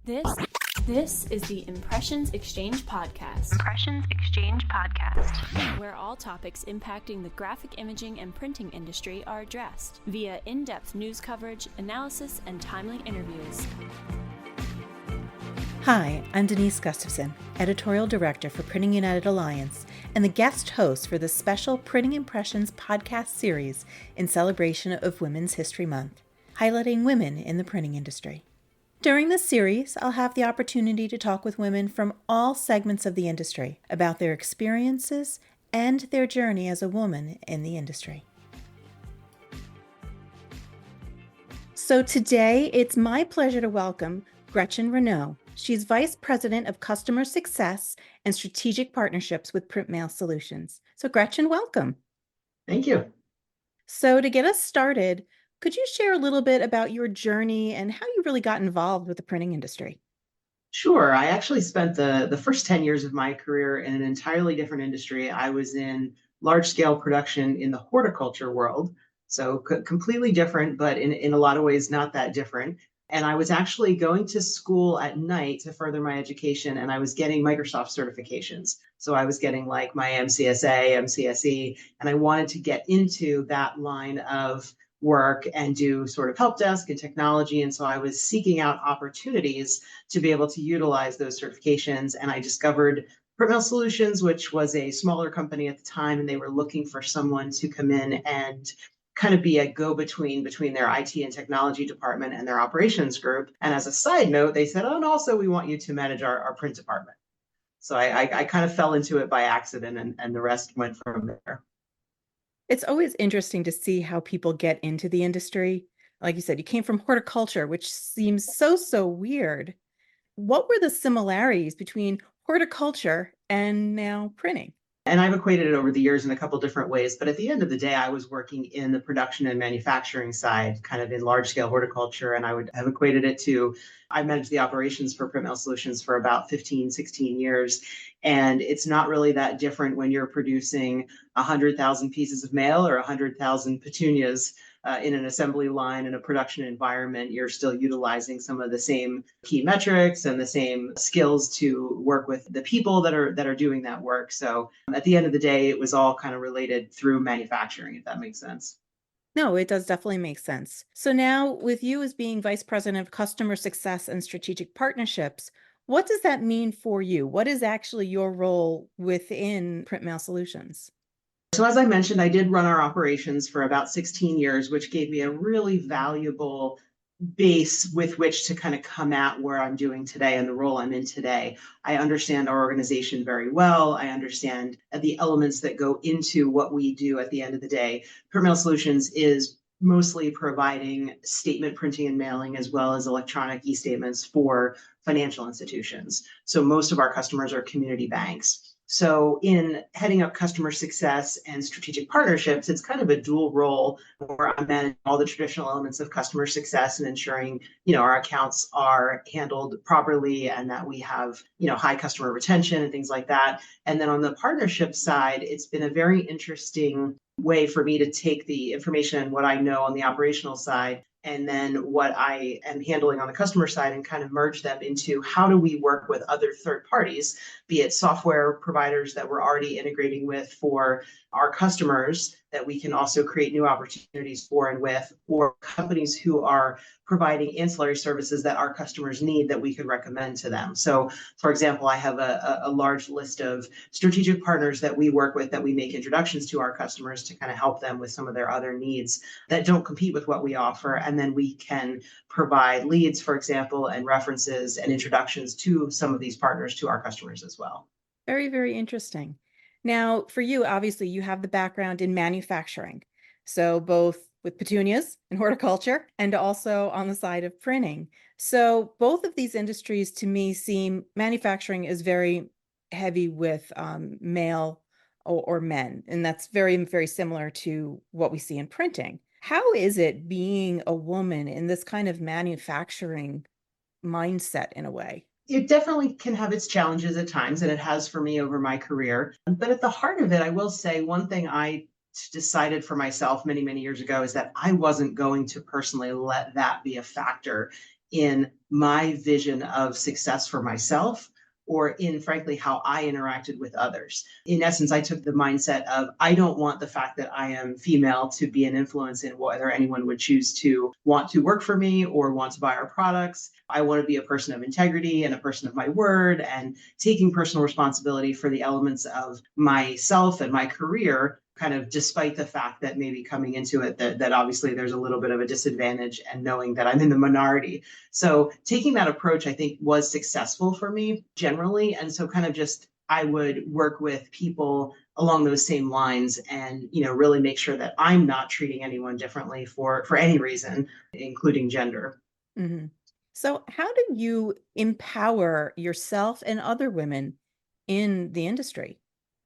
This is the Impressions Exchange Podcast. Impressions Exchange Podcast. Where all topics impacting the graphic imaging and printing industry are addressed via in-depth news coverage, analysis, and timely interviews. Hi, I'm Denise Gustavson, Editorial Director for Printing United Alliance, and the guest host for the special Printing Impressions podcast series in celebration of Women's History Month, highlighting women in the printing industry. During this series, I'll have the opportunity to talk with women from all segments of the industry about their experiences and their journey as a woman in the industry. So today, it's my pleasure to welcome Gretchen Renaud. She's Vice President of Customer Success and Strategic Partnerships with PrintMail Solutions. So Gretchen, welcome. Thank you. So to get us started, could you share a little bit about your journey and how you really got involved with the printing industry? Sure. I actually spent the first 10 years of my career in an entirely different industry. I was in large-scale production in the horticulture world, so completely different, but in a lot of ways not that different. And I was actually going to school at night to further my education, and I was getting Microsoft certifications. So I was getting like my MCSA, MCSE, and I wanted to get into that line of work and do sort of help desk and technology. And so I was seeking out opportunities to be able to utilize those certifications. And I discovered PrintMail Solutions, which was a smaller company at the time, and they were looking for someone to come in and kind of be a go-between between their IT and technology department and their operations group. And as a side note, they said, oh, and also we want you to manage our print department. So I kind of fell into it by accident, and the rest went from there. It's always interesting to see how people get into the industry. Like you said, you came from horticulture, which seems so weird. What were the similarities between horticulture and now printing? And I've equated it over the years in a couple different ways. But at the end of the day, I was working in the production and manufacturing side, kind of in large scale horticulture. And I would have equated it to, I managed the operations for PrintMail Solutions for about 15, 16 years. And it's not really that different when you're producing 100,000 pieces of mail or 100,000 petunias in an assembly line in a production environment. You're still utilizing some of the same key metrics and the same skills to work with the people that are doing that work. So at the end of the day, it was all kind of related through manufacturing, if that makes sense. No, it does definitely make sense. So now with you as being Vice President of Customer Success and Strategic Partnerships, what does that mean for you? What is actually your role within PrintMail Solutions? So as I mentioned, I did run our operations for about 16 years, which gave me a really valuable base with which to kind of come at where I'm doing today and the role I'm in today. I understand our organization very well. I understand the elements that go into what we do at the end of the day. PrintMail Solutions is mostly providing statement printing and mailing as well as electronic e-statements for financial institutions. So most of our customers are community banks. So in heading up customer success and strategic partnerships, it's kind of a dual role where I'm managing all the traditional elements of customer success and ensuring, our accounts are handled properly and that we have, high customer retention and things like that. And then on the partnership side, it's been a very interesting way for me to take the information and what I know on the operational side and then what I am handling on the customer side and kind of merge them into how do we work with other third parties, be it software providers that we're already integrating with for our customers that we can also create new opportunities for and with, or companies who are providing ancillary services that our customers need that we could recommend to them. So, for example, I have a large list of strategic partners that we work with that we make introductions to our customers to kind of help them with some of their other needs that don't compete with what we offer. And then we can provide leads, for example, and references and introductions to some of these partners to our customers as well. Very, very interesting. Now, for you, obviously, you have the background in manufacturing. So both with petunias and horticulture and also on the side of printing. So both of these industries to me seem manufacturing is very heavy with male or men. And that's very, very similar to what we see in printing. How is it being a woman in this kind of manufacturing mindset in a way? It definitely can have its challenges at times, and it has for me over my career. But at the heart of it, I will say one thing I decided for myself many, many years ago is that I wasn't going to personally let that be a factor in my vision of success for myself or in, frankly, how I interacted with others. In essence, I took the mindset of I don't want the fact that I am female to be an influence in whether anyone would choose to want to work for me or want to buy our products. I want to be a person of integrity and a person of my word and taking personal responsibility for the elements of myself and my career, kind of despite the fact that maybe coming into it that obviously there's a little bit of a disadvantage and knowing that I'm in the minority. So taking that approach, I think, was successful for me generally. And so kind of just I would work with people along those same lines and, really make sure that I'm not treating anyone differently for any reason, including gender. Mhm. So how do you empower yourself and other women in the industry?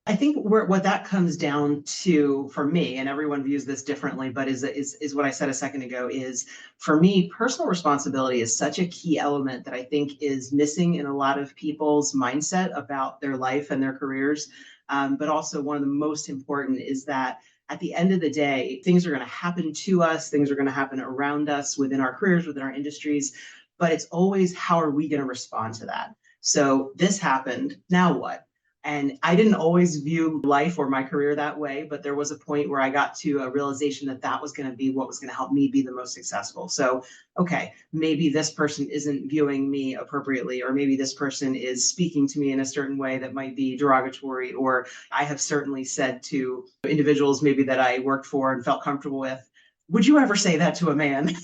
I think what that comes down to for me, and everyone views this differently, but is what I said a second ago, is for me, personal responsibility is such a key element that I think is missing in a lot of people's mindset about their life and their careers. But also one of the most important is that at the end of the day, things are going to happen to us, things are going to happen around us within our careers, within our industries, but it's always how are we going to respond to that? So this happened, now what? And I didn't always view life or my career that way, but there was a point where I got to a realization that that was going to be what was going to help me be the most successful. So, okay, maybe this person isn't viewing me appropriately, or maybe this person is speaking to me in a certain way that might be derogatory, or I have certainly said to individuals maybe that I worked for and felt comfortable with, would you ever say that to a man?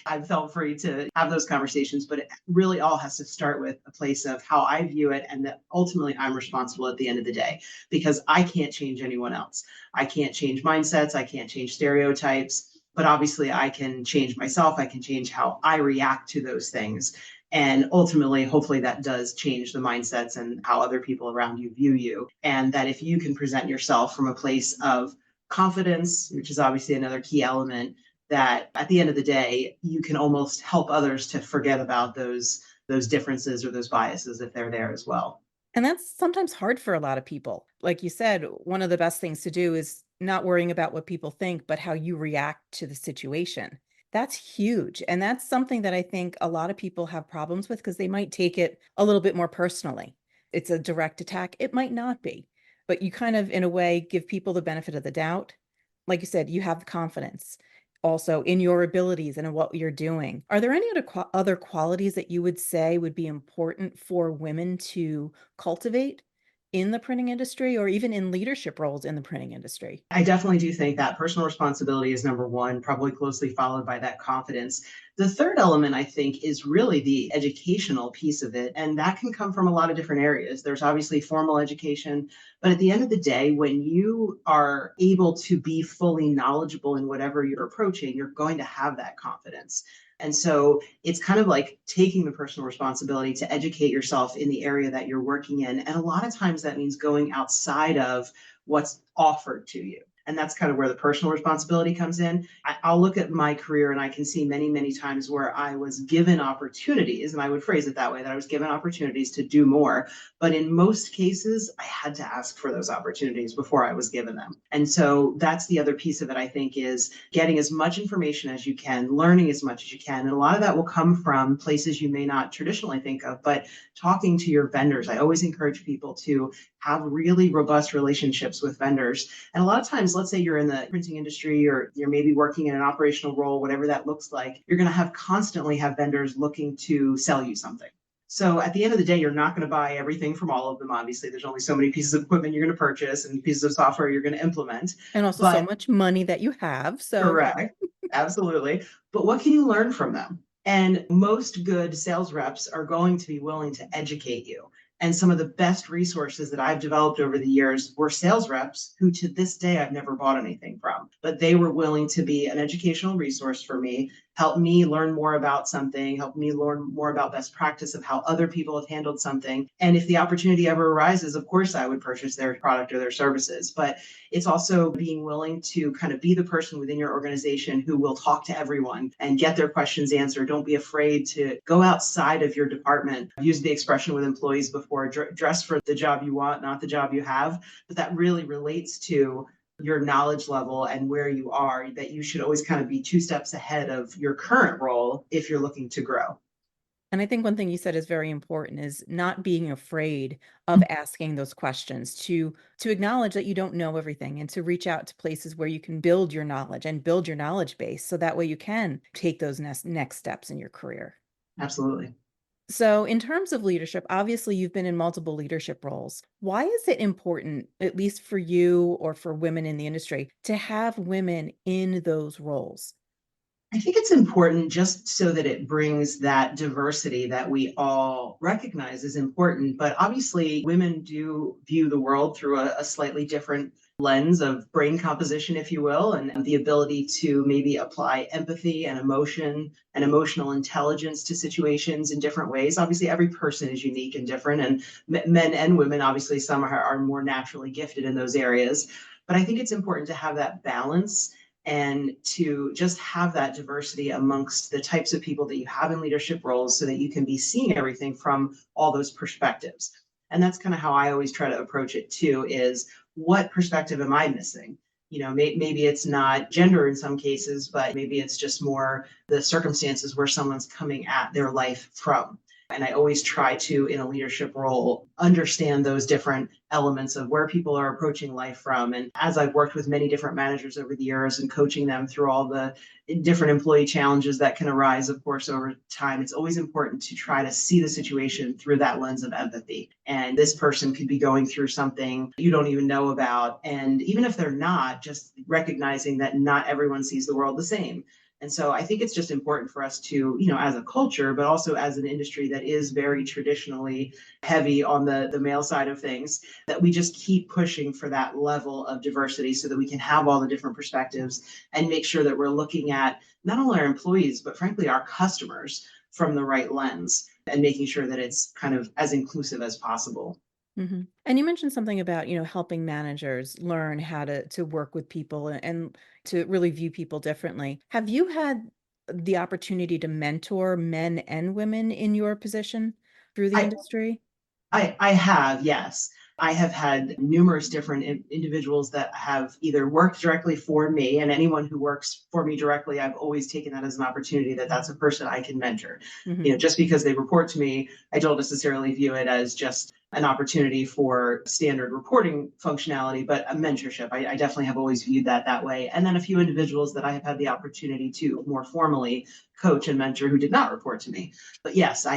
I've felt free to have those conversations, but it really all has to start with a place of how I view it and that ultimately I'm responsible at the end of the day because I can't change anyone else. I can't change mindsets. I can't change stereotypes, but obviously I can change myself. I can change how I react to those things. And ultimately, hopefully that does change the mindsets and how other people around you view you. And that if you can present yourself from a place of confidence, which is obviously another key element, that at the end of the day, you can almost help others to forget about those differences or those biases if they're there as well. And that's sometimes hard for a lot of people. Like you said, one of the best things to do is not worrying about what people think, but how you react to the situation. That's huge. And that's something that I think a lot of people have problems with because they might take it a little bit more personally. It's a direct attack. It might not be, but you kind of, in a way, give people the benefit of the doubt. Like you said, you have the confidence also in your abilities and in what you're doing. Are there any other qualities that you would say would be important for women to cultivate in the printing industry or even in leadership roles in the printing industry? I definitely do think that personal responsibility is number one, probably closely followed by that confidence. The third element, I think, is really the educational piece of it. And that can come from a lot of different areas. There's obviously formal education, but at the end of the day, when you are able to be fully knowledgeable in whatever you're approaching, you're going to have that confidence. And so it's kind of like taking the personal responsibility to educate yourself in the area that you're working in. And a lot of times that means going outside of what's offered to you. And that's kind of where the personal responsibility comes in. I'll look at my career and I can see many, many times where I was given opportunities, and I would phrase it that way, that I was given opportunities to do more. But in most cases, I had to ask for those opportunities before I was given them. And so that's the other piece of it, I think, is getting as much information as you can, learning as much as you can. And a lot of that will come from places you may not traditionally think of, but talking to your vendors. I always encourage people to have really robust relationships with vendors. And a lot of times, let's say you're in the printing industry or you're maybe working in an operational role, whatever that looks like, you're going to have constantly have vendors looking to sell you something. So at the end of the day, you're not going to buy everything from all of them. Obviously, there's only so many pieces of equipment you're going to purchase and pieces of software you're going to implement. And also so But much money that you have. So, correct, absolutely. But what can you learn from them? And most good sales reps are going to be willing to educate you. And some of the best resources that I've developed over the years were sales reps who to this day I've never bought anything from, but they were willing to be an educational resource for me, help me learn more about something, help me learn more about best practice of how other people have handled something. And if the opportunity ever arises, of course, I would purchase their product or their services. But it's also being willing to kind of be the person within your organization who will talk to everyone and get their questions answered. Don't be afraid to go outside of your department. I've used the expression with employees before, dress for the job you want, not the job you have. But that really relates to your knowledge level and where you are, that you should always kind of be two steps ahead of your current role if you're looking to grow. And I think one thing you said is very important is not being afraid of asking those questions, to acknowledge that you don't know everything and to reach out to places where you can build your knowledge and build your knowledge base so that way you can take those next steps in your career. Absolutely. So, in terms of leadership, obviously you've been in multiple leadership roles. Why is it important, at least for you or for women in the industry, to have women in those roles? I think it's important just so that it brings that diversity that we all recognize is important. But obviously, women do view the world through a slightly different lens of brain composition, if you will, and the ability to maybe apply empathy and emotion and emotional intelligence to situations in different ways. Obviously, every person is unique and different, and men and women, obviously, some are more naturally gifted in those areas. But I think it's important to have that balance and to just have that diversity amongst the types of people that you have in leadership roles so that you can be seeing everything from all those perspectives. And that's kind of how I always try to approach it too, is what perspective am I missing? Maybe it's not gender in some cases, but maybe it's just more the circumstances where someone's coming at their life from. And I always try to, in a leadership role, understand those different elements of where people are approaching life from. And as I've worked with many different managers over the years and coaching them through all the different employee challenges that can arise, of course, over time, it's always important to try to see the situation through that lens of empathy. And this person could be going through something you don't even know about. And even if they're not, just recognizing that not everyone sees the world the same. And so I think it's just important for us to, as a culture, but also as an industry that is very traditionally heavy on the male side of things, that we just keep pushing for that level of diversity so that we can have all the different perspectives and make sure that we're looking at not only our employees, but frankly, our customers from the right lens and making sure that it's kind of as inclusive as possible. And you mentioned something about, helping managers learn how to work with people and to really view people differently. Have you had the opportunity to mentor men and women in your position through the I, industry? I have, yes. I have had numerous different individuals that have either worked directly for me, and anyone who works for me directly, I've always taken that as an opportunity that that's a person I can mentor. Hmm. Just because they report to me, I don't necessarily view it as just an opportunity for standard reporting functionality, but a mentorship. I definitely have always viewed that way. And then a few individuals that I have had the opportunity to more formally coach and mentor who did not report to me. But yes, I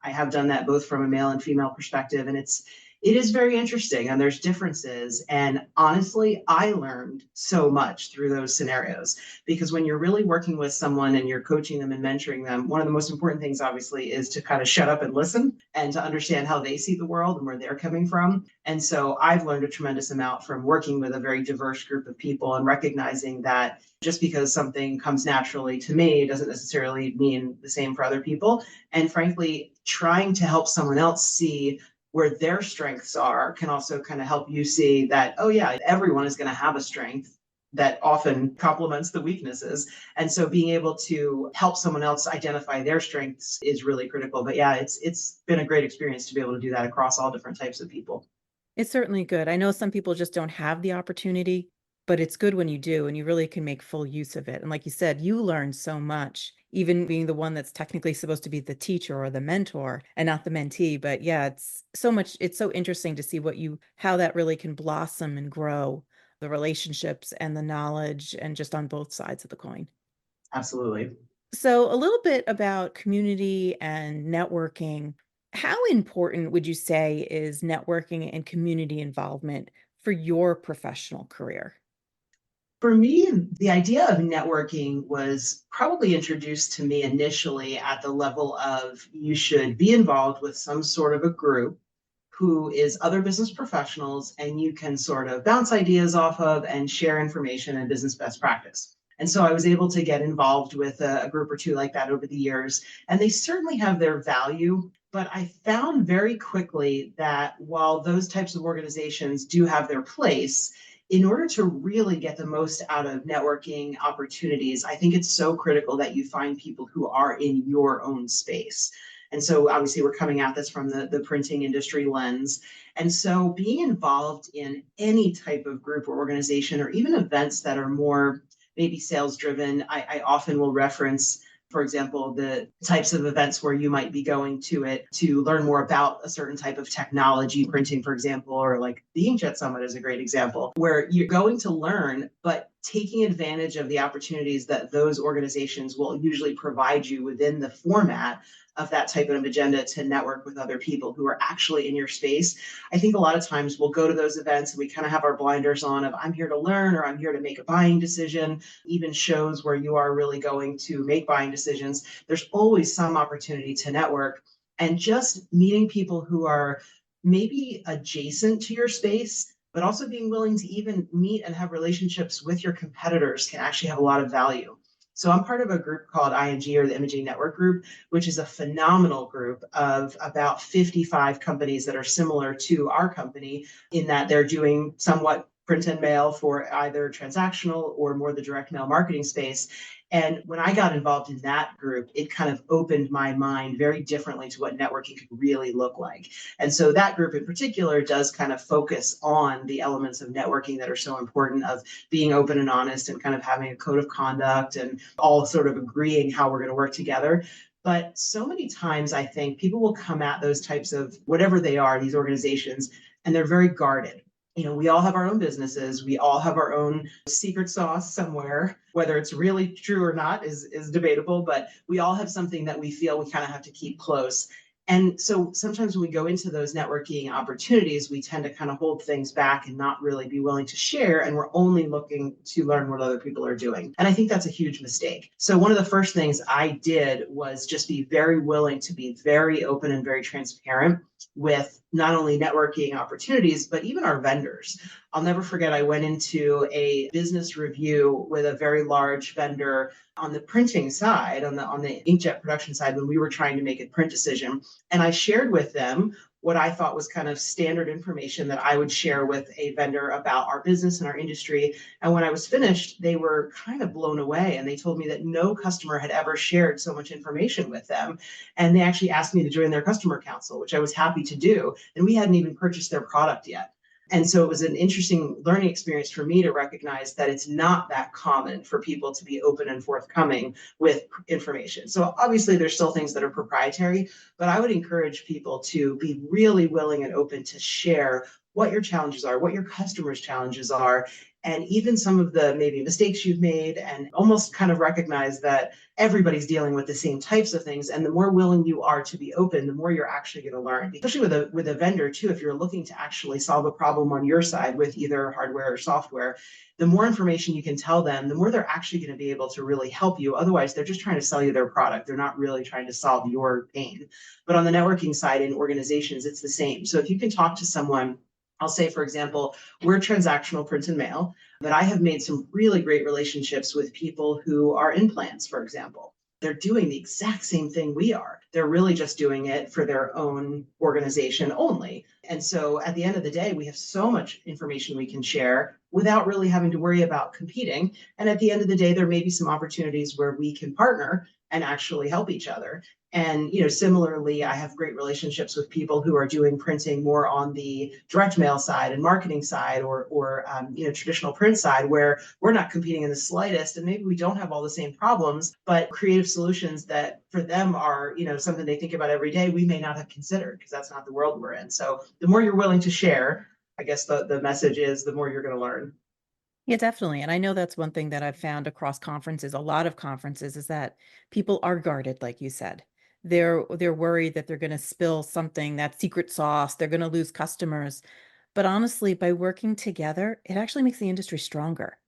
have done that both from a male and female perspective, and it is very interesting, and there's differences. And honestly, I learned so much through those scenarios, because when you're really working with someone and you're coaching them and mentoring them, one of the most important things obviously is to kind of shut up and listen and to understand how they see the world and where they're coming from. And so I've learned a tremendous amount from working with a very diverse group of people and recognizing that just because something comes naturally to me doesn't necessarily mean the same for other people. And frankly, trying to help someone else see where their strengths are can also kind of help you see that, oh yeah, everyone is going to have a strength that often complements the weaknesses. And so being able to help someone else identify their strengths is really critical. But yeah, it's been a great experience to be able to do that across all different types of people. It's certainly good. I know some people just don't have the opportunity, but it's good when you do, and you really can make full use of it. And like you said, you learn so much, even being the one that's technically supposed to be the teacher or the mentor and not the mentee. But yeah, it's so much, it's so interesting to see how that really can blossom and grow the relationships and the knowledge and just on both sides of the coin. Absolutely. So, a little bit about community and networking. How important would you say is networking and community involvement for your professional career? For me, the idea of networking was probably introduced to me initially at the level of you should be involved with some sort of a group who is other business professionals, and you can sort of bounce ideas off of and share information and business best practice. And so I was able to get involved with a group or two like that over the years, and they certainly have their value. But I found very quickly that while those types of organizations do have their place, in order to really get the most out of networking opportunities, I think it's so critical that you find people who are in your own space. And so obviously we're coming at this from the printing industry lens. And so being involved in any type of group or organization or even events that are more maybe sales driven, I often will reference For example, the types of events where you might be going to it to learn more about a certain type of technology, printing, for example, or like the Inkjet Summit is a great example, where you're going to learn, but taking advantage of the opportunities that those organizations will usually provide you within the format of that type of agenda to network with other people who are actually in your space. I think a lot of times we'll go to those events and we kind of have our blinders on of I'm here to learn or I'm here to make a buying decision. Even shows where you are really going to make buying decisions, there's always some opportunity to network, and just meeting people who are maybe adjacent to your space, but also being willing to even meet and have relationships with your competitors can actually have a lot of value. So I'm part of a group called ING, or the Imaging Network Group, which is a phenomenal group of about 55 companies that are similar to our company in that they're doing somewhat print and mail for either transactional or more the direct mail marketing space. And when I got involved in that group, it kind of opened my mind very differently to what networking could really look like. And so that group in particular does kind of focus on the elements of networking that are so important, of being open and honest and kind of having a code of conduct and all sort of agreeing how we're going to work together. But so many times I think people will come at those types of whatever they are, these organizations, and they're very guarded. We all have our own businesses. We all have our own secret sauce somewhere. Whether it's really true or not is debatable, but we all have something that we feel we kind of have to keep close. And so sometimes when we go into those networking opportunities, we tend to kind of hold things back and not really be willing to share. And we're only looking to learn what other people are doing. And I think that's a huge mistake. So one of the first things I did was just be very willing to be very open and very transparent with not only networking opportunities, but even our vendors. I'll never forget, I went into a business review with a very large vendor on the printing side, on the inkjet production side, when we were trying to make a print decision. And I shared with them what I thought was kind of standard information that I would share with a vendor about our business and our industry. And when I was finished, they were kind of blown away. And they told me that no customer had ever shared so much information with them. And they actually asked me to join their customer council, which I was happy to do. And we hadn't even purchased their product yet. And so it was an interesting learning experience for me to recognize that it's not that common for people to be open and forthcoming with information. So obviously there's still things that are proprietary, but I would encourage people to be really willing and open to share what your challenges are, what your customers' challenges are, and even some of the maybe mistakes you've made, and almost kind of recognize that everybody's dealing with the same types of things. And the more willing you are to be open, the more you're actually going to learn, especially with a vendor too. If you're looking to actually solve a problem on your side with either hardware or software, the more information you can tell them, the more they're actually going to be able to really help you. Otherwise, they're just trying to sell you their product. They're not really trying to solve your pain. But on the networking side in organizations, it's the same. So if you can talk to someone, I'll say, for example, we're transactional print and mail, but I have made some really great relationships with people who are in plants, for example. They're doing the exact same thing we are. They're really just doing it for their own organization only. And so at the end of the day, we have so much information we can share without really having to worry about competing. And at the end of the day, there may be some opportunities where we can partner and actually help each other. And, similarly, I have great relationships with people who are doing printing more on the direct mail side and marketing side, or traditional print side, where we're not competing in the slightest. And maybe we don't have all the same problems, but creative solutions that for them are, something they think about every day, we may not have considered because that's not the world we're in. So the more you're willing to share, I guess the message is the more you're going to learn. Yeah, definitely. And I know that's one thing that I've found across conferences, a lot of conferences, is that people are guarded, like you said. They're worried that they're going to spill something, that secret sauce, they're going to lose customers. But honestly, by working together, it actually makes the industry stronger,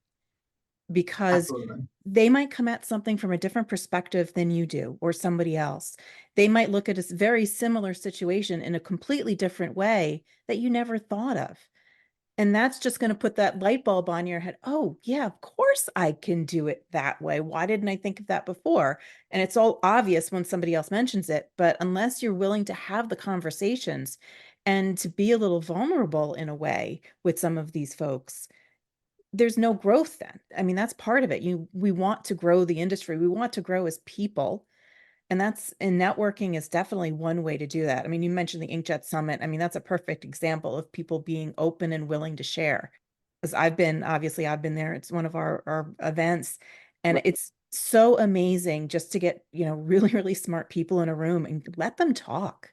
because Absolutely. they might come at something from a different perspective than you do, or somebody else. They might look at a very similar situation in a completely different way that you never thought of. And that's just going to put that light bulb on your head. Oh, yeah, of course I can do it that way. Why didn't I think of that before? And it's all obvious when somebody else mentions it. But unless you're willing to have the conversations and to be a little vulnerable in a way with some of these folks, there's no growth then. I mean, that's part of it. We want to grow the industry. We want to grow as people. And networking is definitely one way to do that. I mean, you mentioned the Inkjet Summit. I mean, that's a perfect example of people being open and willing to share. Because I've been there. It's one of our events, and it's so amazing just to get, really, really smart people in a room and let them talk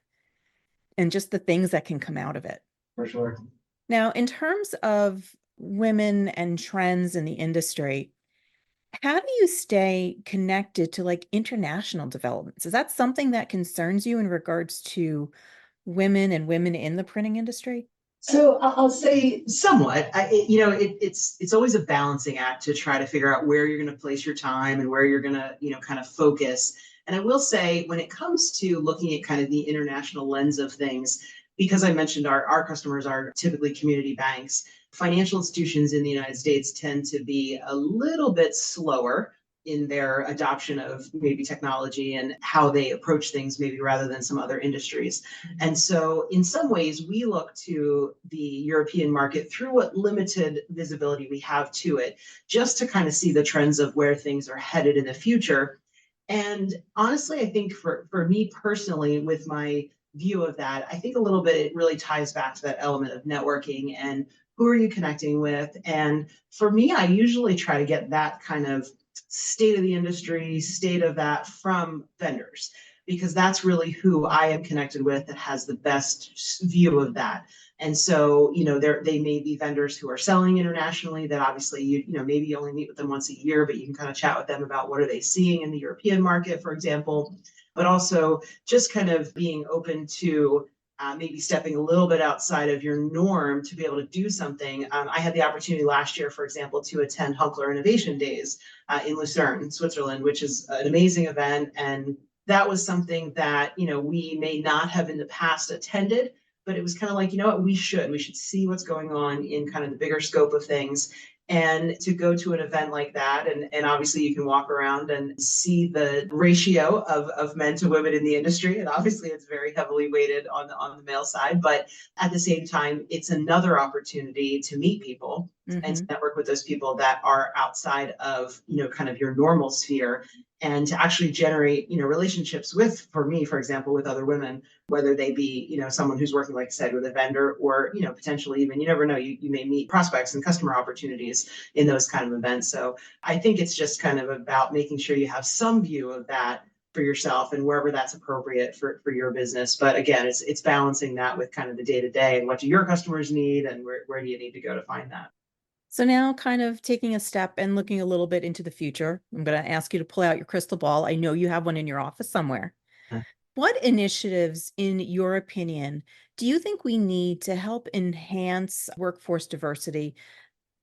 and just the things that can come out of it. For sure. Now, in terms of women and trends in the industry, how do you stay connected to like international developments? Is that something that concerns you in regards to women and women in the printing industry? So I'll say somewhat. It's always a balancing act to try to figure out where you're going to place your time and where you're going to kind of focus. And I will say, when it comes to looking at kind of the international lens of things, because I mentioned our customers are typically community banks, financial institutions in the United States tend to be a little bit slower in their adoption of maybe technology and how they approach things, maybe rather than some other industries. And so in some ways, we look to the European market through what limited visibility we have to it, just to kind of see the trends of where things are headed in the future. And honestly, I think for me personally, with my view of that, I think a little bit it really ties back to that element of networking and who are you connecting with. And for me, I usually try to get that kind of state of the industry, state of that from vendors, because that's really who I am connected with that has the best view of that. And so, they may be vendors who are selling internationally that obviously maybe you only meet with them once a year, but you can kind of chat with them about what are they seeing in the European market, for example, but also just kind of being open to maybe stepping a little bit outside of your norm to be able to do something. I had the opportunity last year, for example, to attend Hunkler Innovation Days in Lucerne, Switzerland, which is an amazing event. And that was something that, we may not have in the past attended, but it was kind of like, what, we should see what's going on in kind of the bigger scope of things. And to go to an event like that, and obviously you can walk around and see the ratio of men to women in the industry. And obviously it's very heavily weighted on the male side, but at the same time, it's another opportunity to meet people and to network with those people that are outside of, kind of your normal sphere, and to actually generate, relationships with, for me, for example, with other women, whether they be, someone who's working, like I said, with a vendor, or, potentially even, you never know, you may meet prospects and customer opportunities in those kind of events. So I think it's just kind of about making sure you have some view of that for yourself and wherever that's appropriate for your business. But again, it's balancing that with kind of the day to day and what do your customers need and where do you need to go to find that. So now, kind of taking a step and looking a little bit into the future, I'm going to ask you to pull out your crystal ball. I know you have one in your office somewhere. What initiatives, in your opinion, do you think we need to help enhance workforce diversity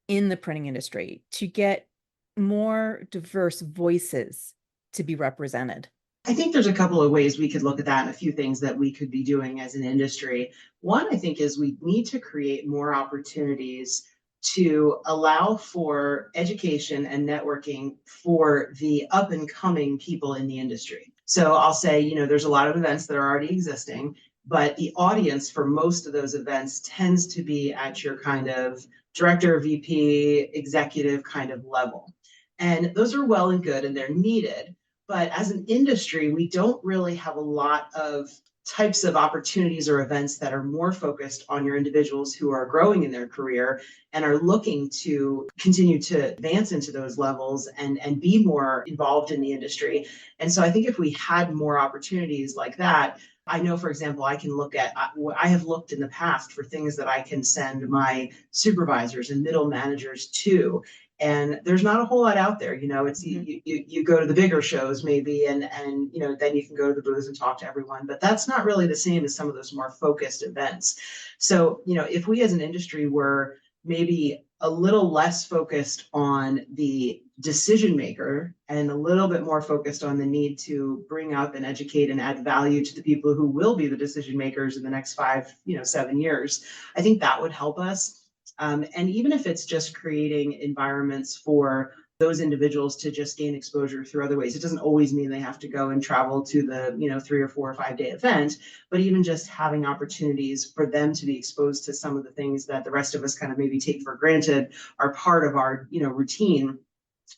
in the printing industry to get more diverse voices to be represented? I think there's a couple of ways we could look at that and a few things that we could be doing as an industry. One, I think, is we need to create more opportunities to allow for education and networking for the up and coming people in the industry. So I'll say, there's a lot of events that are already existing, but the audience for most of those events tends to be at your kind of director, VP, executive kind of level. And those are well and good and they're needed. But as an industry, we don't really have a lot of types of opportunities or events that are more focused on your individuals who are growing in their career and are looking to continue to advance into those levels and be more involved in the industry. And so I think if we had more opportunities like that, I know, for example, I have looked in the past for things that I can send my supervisors and middle managers to. And there's not a whole lot out there, it's you go to the bigger shows maybe, and then you can go to the booths and talk to everyone, but that's not really the same as some of those more focused events. So, if we as an industry were maybe a little less focused on the decision maker and a little bit more focused on the need to bring up and educate and add value to the people who will be the decision makers in the next 5, 7 years, I think that would help us. And even if it's just creating environments for those individuals to just gain exposure through other ways, it doesn't always mean they have to go and travel to the 3 or 4 or 5 day event, but even just having opportunities for them to be exposed to some of the things that the rest of us kind of maybe take for granted are part of our routine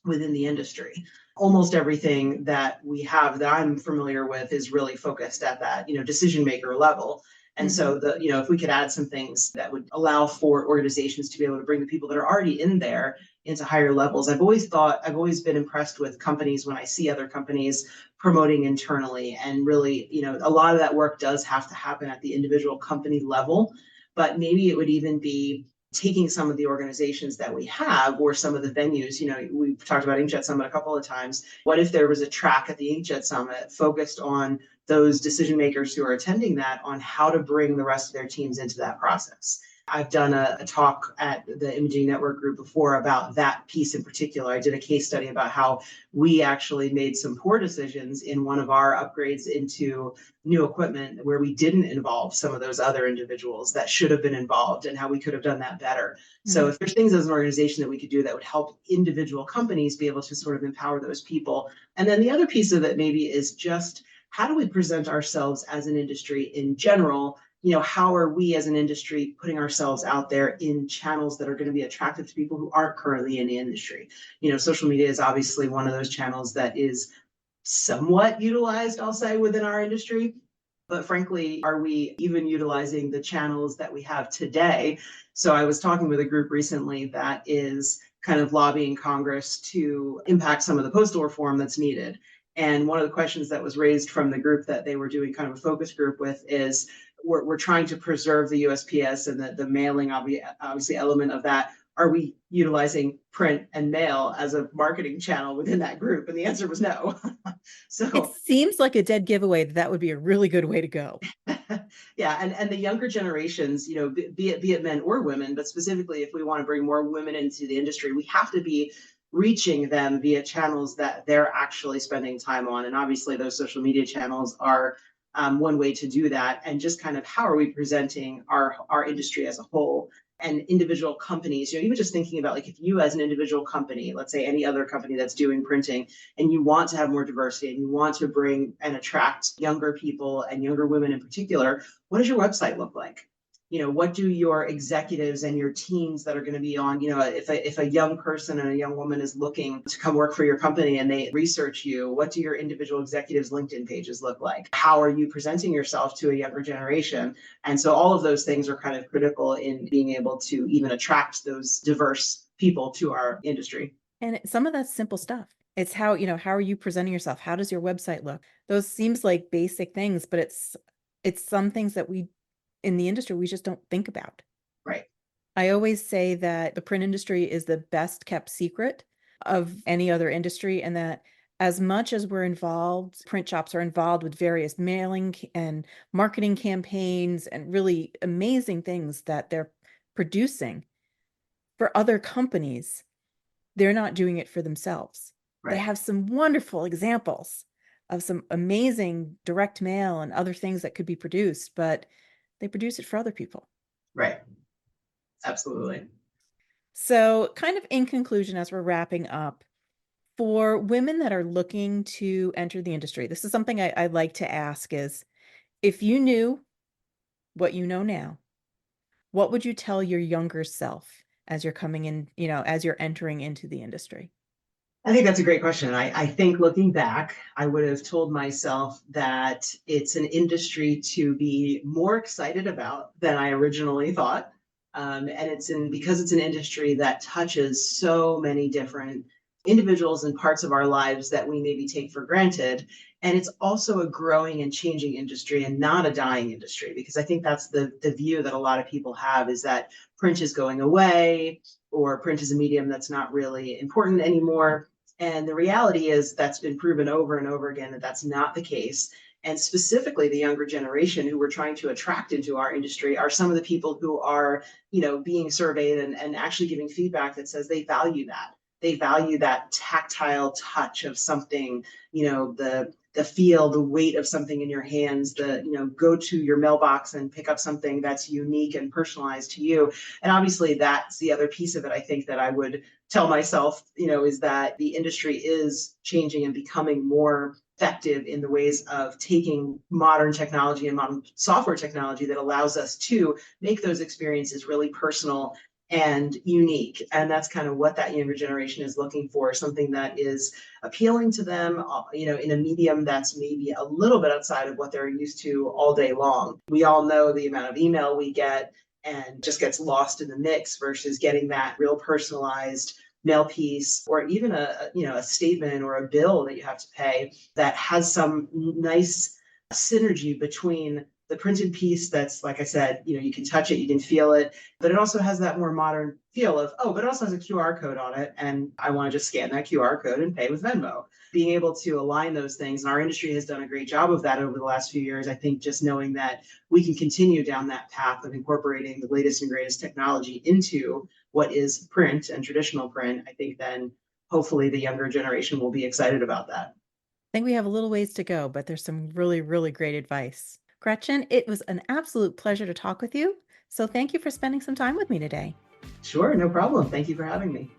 within the industry. Almost everything that we have that I'm familiar with is really focused at that decision maker level. And so if we could add some things that would allow for organizations to be able to bring the people that are already in there into higher levels. I've always been impressed with companies when I see other companies promoting internally, and really, a lot of that work does have to happen at the individual company level, but maybe it would even be taking some of the organizations that we have, or some of the venues. We've talked about Inkjet Summit a couple of times. What if there was a track at the Inkjet Summit focused on those decision makers who are attending that, on how to bring the rest of their teams into that process? I've done a talk at the Imaging Network group before about that piece in particular. I did a case study about how we actually made some poor decisions in one of our upgrades into new equipment, where we didn't involve some of those other individuals that should have been involved, and how we could have done that better. So if there's things as an organization that we could do that would help individual companies be able to sort of empower those people. And then the other piece of it maybe is just, how do we present ourselves as an industry in general? How are we as an industry putting ourselves out there in channels that are going to be attractive to people who aren't currently in the industry? Social media is obviously one of those channels that is somewhat utilized, I'll say, within our industry. But frankly, are we even utilizing the channels that we have today? So I was talking with a group recently that is kind of lobbying Congress to impact some of the postal reform that's needed. And one of the questions that was raised from the group that they were doing kind of a focus group with is, we're trying to preserve the USPS and the mailing, obviously, element of that. Are we utilizing print and mail as a marketing channel within that group? And the answer was no. So it seems like a dead giveaway that would be a really good way to go. Yeah, and the younger generations, be it men or women, but specifically if we want to bring more women into the industry, we have to be reaching them via channels that they're actually spending time on. And obviously those social media channels are one way to do that. And just kind of, how are we presenting our industry as a whole, and individual companies? Even just thinking about, like, if you as an individual company, let's say any other company that's doing printing, and you want to have more diversity, and you want to bring and attract younger people, and younger women in particular, what does your website look like? What do your executives and your teams that are going to be on, if a young person and a young woman is looking to come work for your company and they research you, what do your individual executives' LinkedIn pages look like? How are you presenting yourself to a younger generation? And so all of those things are kind of critical in being able to even attract those diverse people to our industry. And some of that's simple stuff. It's how are you presenting yourself? How does your website look? Those seems like basic things, but it's some things that we in the industry we just don't think about. Right. I always say that the print industry is the best kept secret of any other industry, and that as much as we're involved, print shops are involved with various mailing and marketing campaigns and really amazing things that they're producing for other companies. They're not doing it for themselves. Right. They have some wonderful examples of some amazing direct mail and other things that could be produced, but they produce it for other people. Right. Absolutely. So, kind of in conclusion, as we're wrapping up, for women that are looking to enter the industry, this is something I like to ask is, if you knew what you know now, what would you tell your younger self as you're coming in, as you're entering into the industry? I think that's a great question. I think looking back, I would have told myself that it's an industry to be more excited about than I originally thought. And because it's an industry that touches so many different individuals and parts of our lives that we maybe take for granted. And it's also a growing and changing industry and not a dying industry, because I think that's the view that a lot of people have, is that print is going away, or print is a medium that's not really important anymore. And the reality is that's been proven over and over again that that's not the case. And specifically, the younger generation who we're trying to attract into our industry are some of the people who are, being surveyed and actually giving feedback that says they value that. They value that tactile touch of something, the feel, the weight of something in your hands, go to your mailbox and pick up something that's unique and personalized to you. And obviously that's the other piece of it, I think, that I would tell myself, is that the industry is changing and becoming more effective in the ways of taking modern technology and modern software technology that allows us to make those experiences really personal and unique. And that's kind of what that younger generation is looking for, something that is appealing to them, in a medium that's maybe a little bit outside of what they're used to all day long. We all know the amount of email we get and just gets lost in the mix versus getting that real personalized mail piece, or even a statement or a bill that you have to pay that has some nice synergy between the printed piece that's, like I said, you can touch it, you can feel it, but it also has that more modern feel of, oh, but it also has a QR code on it, and I want to just scan that QR code and pay with Venmo. Being able to align those things, and our industry has done a great job of that over the last few years. I think just knowing that we can continue down that path of incorporating the latest and greatest technology into what is print and traditional print, I think then hopefully the younger generation will be excited about that. I think we have a little ways to go, but there's some really, really great advice. Gretchen, it was an absolute pleasure to talk with you. So thank you for spending some time with me today. Sure, no problem. Thank you for having me.